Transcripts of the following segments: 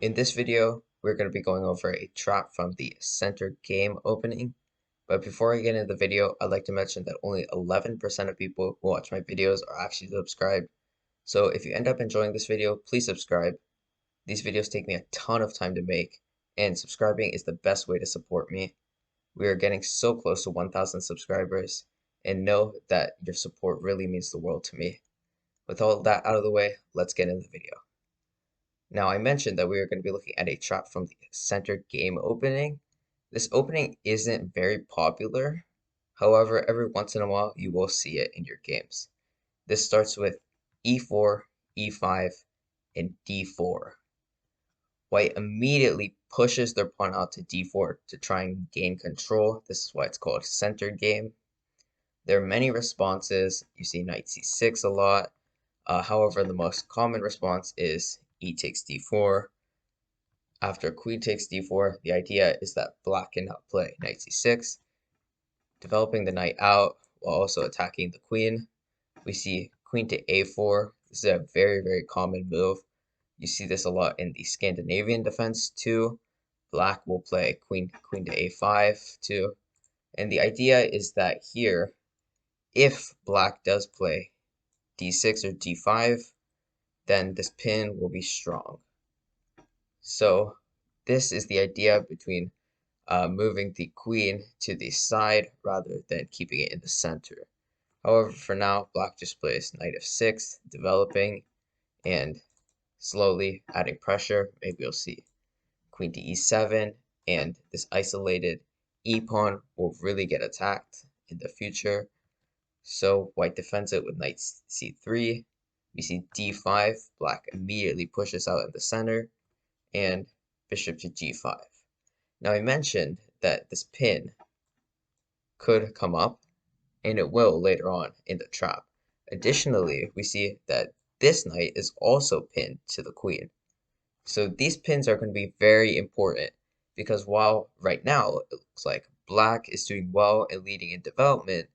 In this video, we're going to be going over a trap from the center game opening. But before I get into the video, I'd like to mention that only 11% of people who watch my videos are actually subscribed. So if you end up enjoying this video, please subscribe. These videos take me a ton of time to make, and subscribing is the best way to support me. We are getting so close to 1,000 subscribers, and know that your support really means the world to me. With all that out of the way, let's get into the video. Now, I mentioned that we are going to be looking at a trap from the center game opening. This opening isn't very popular. However, every once in a while, you will see it in your games. This starts with e4, e5, and d4. White immediately pushes their pawn out to d4 to try and gain control. This is why it's called centered game. There are many responses. You see knight c6 a lot. However, the most common response is e takes d4. After queen takes d4, the idea is that black cannot play knight c6, developing the knight out while also attacking the queen. We see queen to a4. This is a very common move. You see this a lot in the Scandinavian defense too. Black will play queen to a5 too. And the idea is that here, if black does play d6 or d5, then this pin will be strong. So this is the idea between moving the queen to the side rather than keeping it in the center. However, for now, black just plays knight f6, developing and slowly adding pressure. Maybe you'll see queen to e7, and this isolated e-pawn will really get attacked in the future. So white defends it with knight c3. We see d5, black immediately pushes out in the center, and bishop to g5. Now I mentioned that this pin could come up, and it will later on in the trap. Additionally, we see that this knight is also pinned to the queen. So these pins are going to be very important because while right now it looks like black is doing well and leading in development,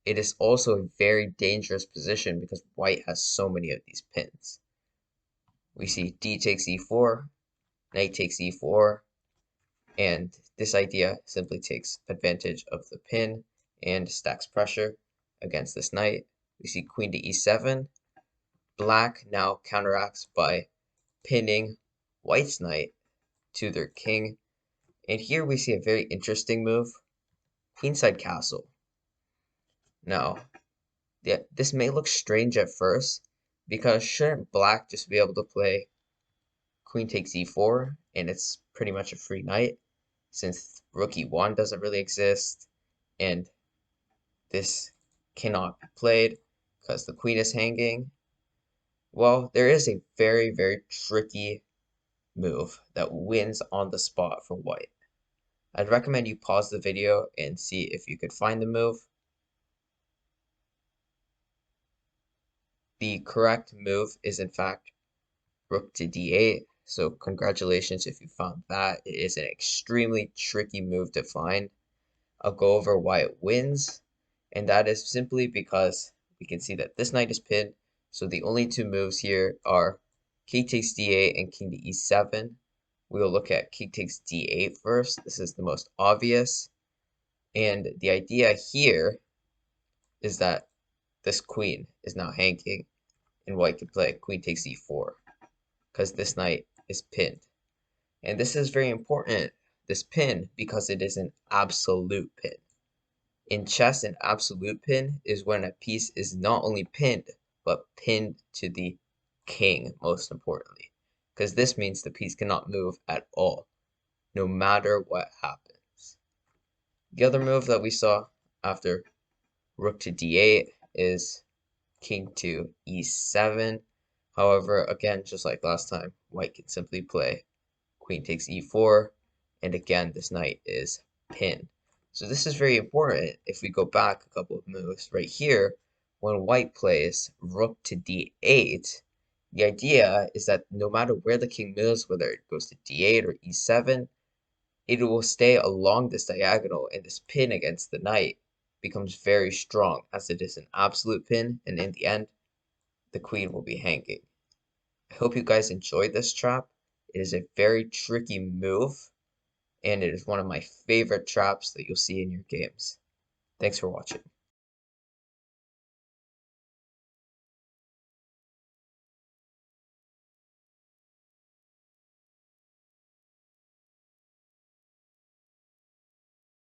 it is also a very dangerous position because white has so many of these pins. We see d takes e4, knight takes e4, and this idea simply takes advantage of the pin and stacks pressure against this knight. We see queen to e7. Black now counteracts by pinning white's knight to their king. And here we see a very interesting move, queenside castle. Now, this may look strange at first, because shouldn't black just be able to play queen takes e4, and it's pretty much a free knight? Since rook e1 doesn't really exist, and this cannot be played because the queen is hanging. Well, there is a very tricky move that wins on the spot for white. I'd recommend you pause the video and see if you could find the move. The correct move is in fact rook to d8. So congratulations if you found that. It is an extremely tricky move to find. I'll go over why it wins, and that is simply because we can see that this knight is pinned, so the only two moves here are king takes d8 and king to e7. We will look at king takes d8 first. This is the most obvious, and the idea here is that this queen is now hanging, and white can play queen takes e4 because this knight is pinned. And this is very important, this pin, because it is an absolute pin. In chess, an absolute pin is when a piece is not only pinned, but pinned to the king, most importantly. Because this means the piece cannot move at all, no matter what happens. The other move that we saw after rook to d8 is king to e7. However, again, just like last time, white can simply play queen takes e4, and again, this knight is pinned. So this is very important. If we go back a couple of moves right here, when white plays rook to d8, the idea is that no matter where the king moves, whether it goes to d8 or e7, it will stay along this diagonal, and this pin against the knight becomes very strong as it is an absolute pin, and in the end, the queen will be hanging. I hope you guys enjoyed this trap. It is a very tricky move, and it is one of my favorite traps that you'll see in your games. Thanks for watching.